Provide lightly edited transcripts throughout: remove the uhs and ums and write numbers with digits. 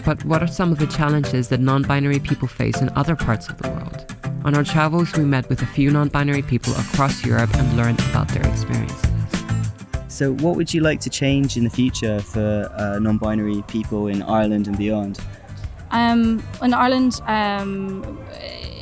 But what are some of the challenges that non-binary people face in other parts of the world? On our travels, we met with a few non-binary people across Europe and learned about their experiences. So what would you like to change in the future for non-binary people in Ireland and beyond? In Ireland,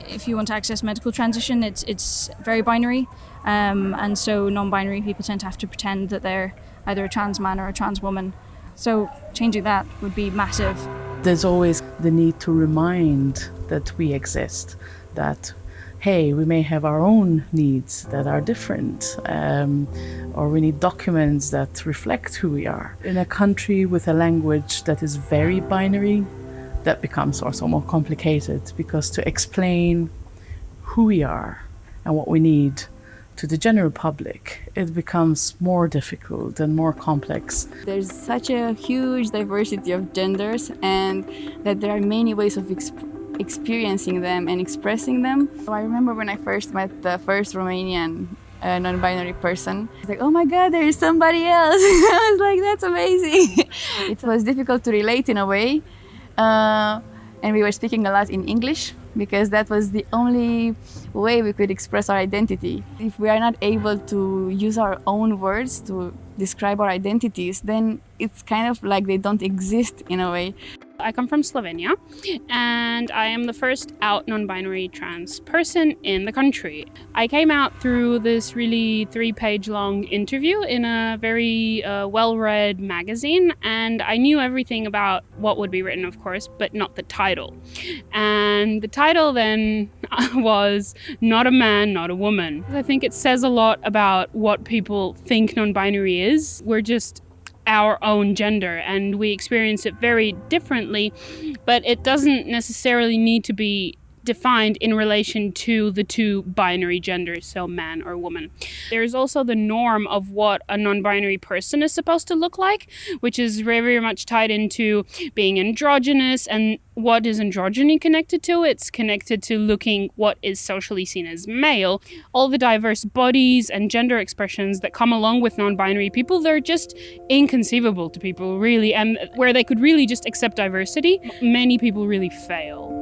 if you want to access medical transition, it's very binary, and so non-binary people tend to have to pretend that they're either a trans man or a trans woman. So changing that would be massive. There's always the need to remind that we exist, that hey, we may have our own needs that are different, or we need documents that reflect who we are. In a country with a language that is very binary, that becomes also more complicated, because to explain who we are and what we need to the general public, it becomes more difficult and more complex. There's such a huge diversity of genders, and that there are many ways of experiencing them and expressing them. I remember when I first met the first Romanian non-binary person, I was like, oh my god, there is somebody else. I was like, that's amazing. It was difficult to relate in a way, and we were speaking a lot in English because that was the only way we could express our identity. If we are not able to use our own words to describe our identities, then it's kind of like they don't exist in a way. I come from Slovenia, and I am the first out non-binary trans person in the country. I came out through this really 3-page long interview in a very well-read magazine, and I knew everything about what would be written, of course, but not the title. And the title then was Not a Man, Not a Woman. I think it says a lot about what people think non-binary is. We're just our own gender, and we experience it very differently, but it doesn't necessarily need to be defined in relation to the two binary genders, so man or woman. There's also the norm of what a non-binary person is supposed to look like, which is very, very much tied into being androgynous. And what is androgyny connected to? It's connected to looking what is socially seen as male. All the diverse bodies and gender expressions that come along with non-binary people, they're just inconceivable to people, really. And where they could really just accept diversity, many people really fail.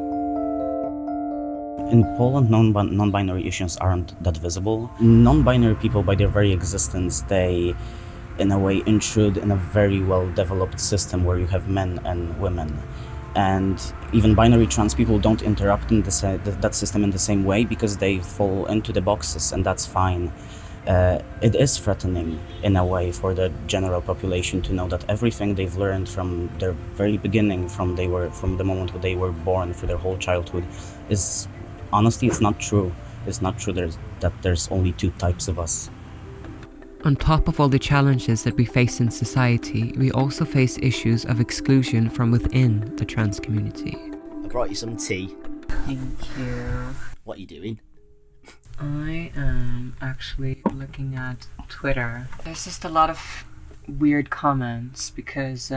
In Poland, non-binary issues aren't that visible. Non-binary people, by their very existence, they, in a way, intrude in a very well-developed system where you have men and women. And even binary trans people don't interrupt in that system in the same way because they fall into the boxes, and that's fine. It is threatening, in a way, for the general population to know that everything they've learned from their very beginning, from the moment when they were born, for their whole childhood, is honestly, it's not true. It's not true that there's only two types of us. On top of all the challenges that we face in society, we also face issues of exclusion from within the trans community. I brought you some tea. Thank you. What are you doing? I am actually looking at Twitter. There's just a lot of weird comments because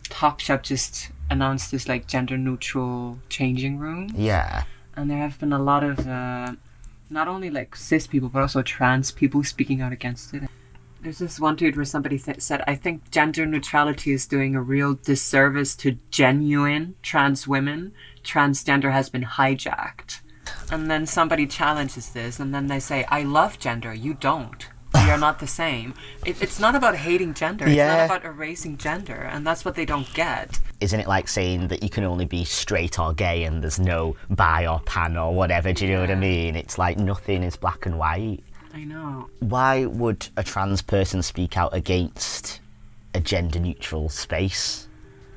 Topshop just announced this like gender neutral changing room. Yeah. And there have been a lot of not only like cis people but also trans people speaking out against it. There's this one tweet where somebody said, I think gender neutrality is doing a real disservice to genuine trans women. Transgender has been hijacked. And then somebody challenges this, and then they say, I love gender, you don't. We are not the same. It's not about hating gender, it's not about erasing gender, and that's what they don't get. Isn't it like saying that you can only be straight or gay and there's no bi or pan or whatever, do you know what I mean? It's like nothing is black and white. I know. Why would a trans person speak out against a gender-neutral space?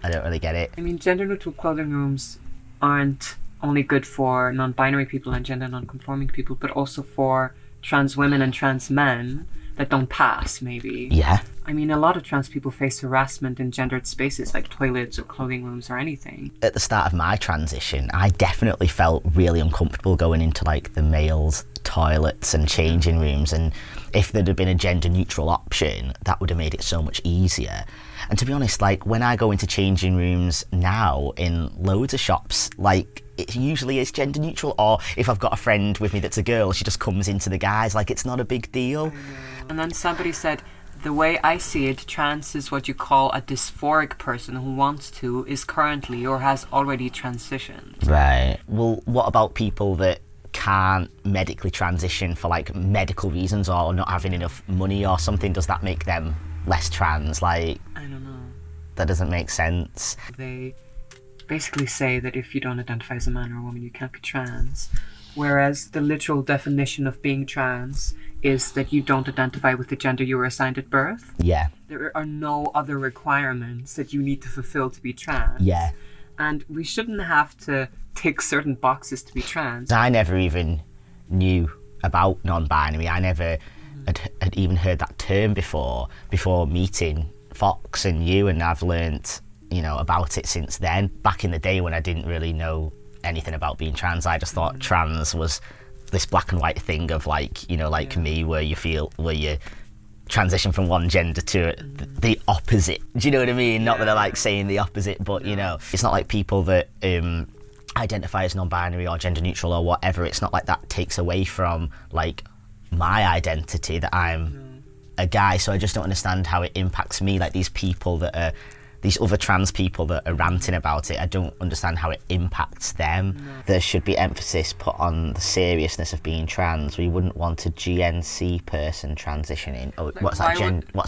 I don't really get it. I mean, gender-neutral clothing rooms aren't only good for non-binary people and gender non-conforming people, but also for trans women and trans men that don't pass, maybe. Yeah. I mean, a lot of trans people face harassment in gendered spaces like toilets or clothing rooms or anything. At the start of my transition, I definitely felt really uncomfortable going into like the males' toilets and changing rooms, and if there'd have been a gender neutral option, that would have made it so much easier. And to be honest, like when I go into changing rooms now in loads of shops, like it usually is gender neutral, or if I've got a friend with me that's a girl, she just comes into the guys, like it's not a big deal. And then somebody said, The way I see it, trans is what you call a dysphoric person who wants to, is currently, or has already transitioned. Right. Well, what about people that can't medically transition for like medical reasons or not having enough money or something? Does that make them less trans? Like, I don't know. That doesn't make sense. They basically say that if you don't identify as a man or a woman, you can't be trans. Whereas the literal definition of being trans is that you don't identify with the gender you were assigned at birth. Yeah. There are no other requirements that you need to fulfill to be trans. Yeah. And we shouldn't have to tick certain boxes to be trans. I never even knew about non-binary. I never had even heard that term before meeting Fox and you, and I've learnt, about it since then. Back in the day when I didn't really know anything about being trans, I just thought trans was this black and white thing of me, where you transition from one gender to the opposite. Do you know what I mean? Not that I like saying the opposite, but it's not like people that identify as non-binary or gender neutral or whatever. It's not like that takes away from like my identity that I'm a guy. So I just don't understand how it impacts me. Like these other trans people that are ranting about it, I don't understand how it impacts them. There should be emphasis put on the seriousness of being trans. We wouldn't want a GNC person transitioning. Oh, like, what's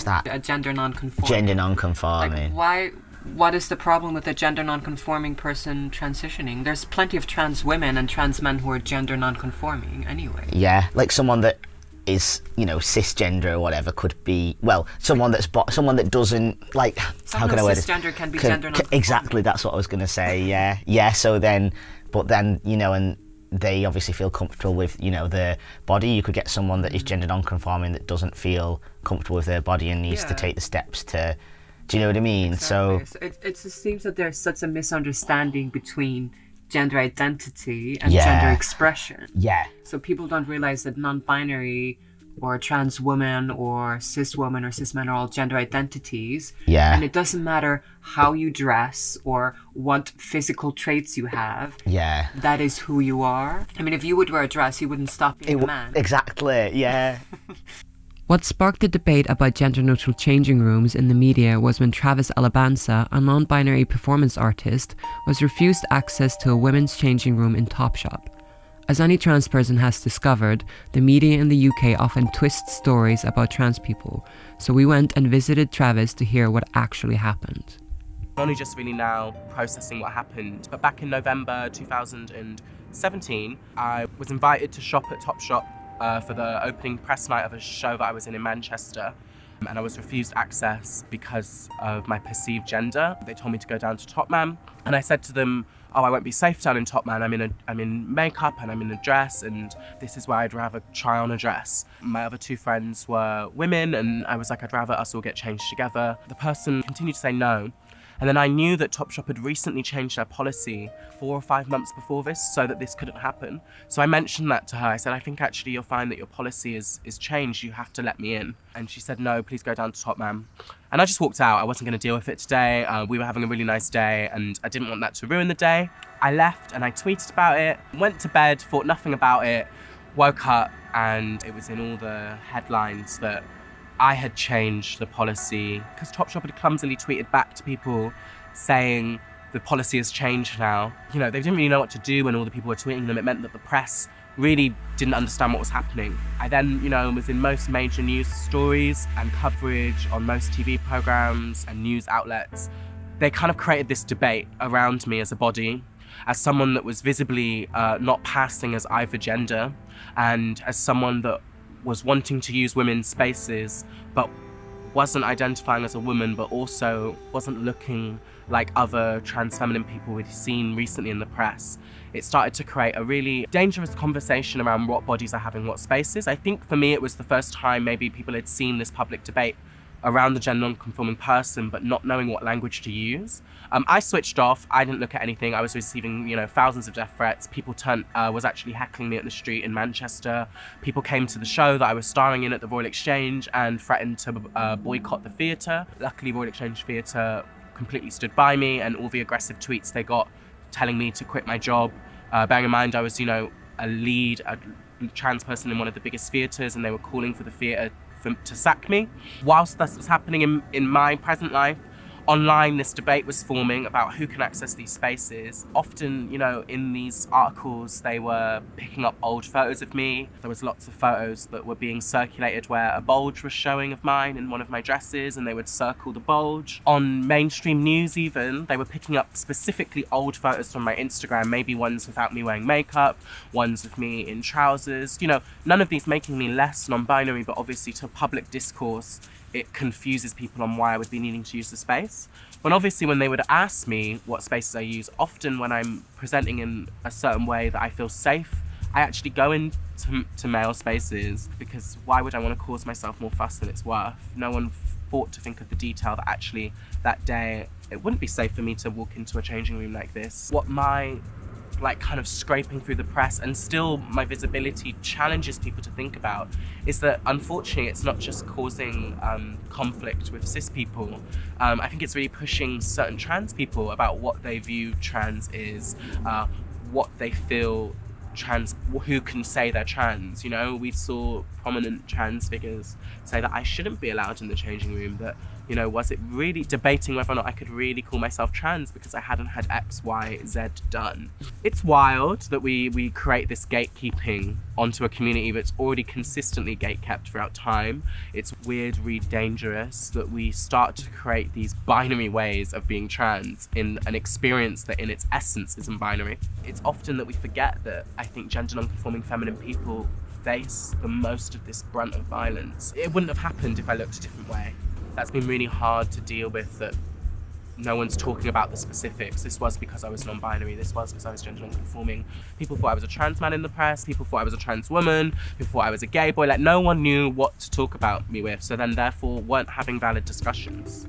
that? A gender non-conforming. Gender non-conforming. Like, what is the problem with a gender non-conforming person transitioning? There's plenty of trans women and trans men who are gender non-conforming anyway. Yeah, like someone that is cisgender or whatever could be someone that doesn't like someone how can I word cisgender can be gender non-conforming. Exactly, that's what I was going to say. Yeah. So then and they obviously feel comfortable with their body. You could get someone that is gender non-conforming that doesn't feel comfortable with their body and needs to take the steps to. Do you know what I mean? Exactly. So it just seems that there's such a misunderstanding between gender identity and gender expression. Yeah. So people don't realize that non-binary or trans woman or cis woman or cis men are all gender identities. Yeah. And it doesn't matter how you dress or what physical traits you have. Yeah. That is who you are. I mean, if you would wear a dress, you wouldn't stop being a man. Exactly, yeah. What sparked the debate about gender-neutral changing rooms in the media was when Travis Alabanza, a non-binary performance artist, was refused access to a women's changing room in Topshop. As any trans person has discovered, the media in the UK often twists stories about trans people, so we went and visited Travis to hear what actually happened. I'm only just really now processing what happened, but back in November 2017, I was invited to shop at Topshop for the opening press night of a show that I was in Manchester, and I was refused access because of my perceived gender. They told me to go down to Topman, and I said to them, I won't be safe down in Topman. I'm in makeup and I'm in a dress, and this is where I'd rather try on a dress. My other two friends were women, and I was like, I'd rather us all get changed together. The person continued to say no. And then I knew that Topshop had recently changed their policy 4 or 5 months before this so that this couldn't happen. So I mentioned that to her. I said, I think actually you'll find that your policy is changed. You have to let me in. And she said, no, please go down to Topman. And I just walked out. I wasn't going to deal with it today. We were having a really nice day and I didn't want that to ruin the day. I left and I tweeted about it, went to bed, thought nothing about it, woke up, and it was in all the headlines that I had changed the policy because Topshop had clumsily tweeted back to people saying the policy has changed now. They didn't really know what to do when all the people were tweeting them. It meant that the press really didn't understand what was happening. I then, was in most major news stories and coverage on most TV programs and news outlets. They kind of created this debate around me as a body, as someone that was visibly not passing as either gender, and as someone that was wanting to use women's spaces, but wasn't identifying as a woman, but also wasn't looking like other trans feminine people we'd seen recently in the press. It started to create a really dangerous conversation around what bodies are having what spaces. I think for me, it was the first time maybe people had seen this public debate around the gender non-conforming person, but not knowing what language to use. I switched off. I didn't look at anything. I was receiving, thousands of death threats. People was actually heckling me at the street in Manchester. People came to the show that I was starring in at the Royal Exchange and threatened to boycott the theatre. Luckily, Royal Exchange Theatre completely stood by me, and all the aggressive tweets they got telling me to quit my job. Bearing in mind, I was, a trans person in one of the biggest theatres, and they were calling for the theatre to sack me. Whilst this was happening in my present life, online this debate was forming about who can access these spaces. Often, you know, in these articles they were picking up old photos of me. There was lots of photos that were being circulated where a bulge was showing of mine in one of my dresses, and they would circle the bulge. On mainstream news even, they were picking up specifically old photos from my Instagram, maybe ones without me wearing makeup, ones with me in trousers. You know, none of these making me less non-binary, but obviously to public discourse it confuses people on why I would be needing to use the space. When obviously when they would ask me what spaces I use, often when I'm presenting in a certain way that I feel safe, I actually go into male spaces, because why would I want to cause myself more fuss than it's worth? No one thought to think of the detail that actually that day it wouldn't be safe for me to walk into a changing room like this. What my kind of scraping through the press and still my visibility challenges people to think about is that unfortunately it's not just causing conflict with cis people. I think it's really pushing certain trans people about what they view trans is, what they feel trans, who can say they're trans. You know, we saw prominent trans figures say that I shouldn't be allowed in the changing room, that, you know, was it really debating whether or not I could really call myself trans because I hadn't had X, Y, Z done. It's wild that we create this gatekeeping onto a community that's already consistently gatekept throughout time. It's weirdly dangerous that we start to create these binary ways of being trans in an experience that in its essence isn't binary. It's often that we forget that I think gender non-conforming feminine people face the most of this brunt of violence. It wouldn't have happened if I looked a different way. That's been really hard to deal with, that no one's talking about the specifics. This was because I was non-binary, this was because I was gender non-conforming. People thought I was a trans man in the press, people thought I was a trans woman, people thought I was a gay boy. Like, no one knew what to talk about me with, so then therefore weren't having valid discussions.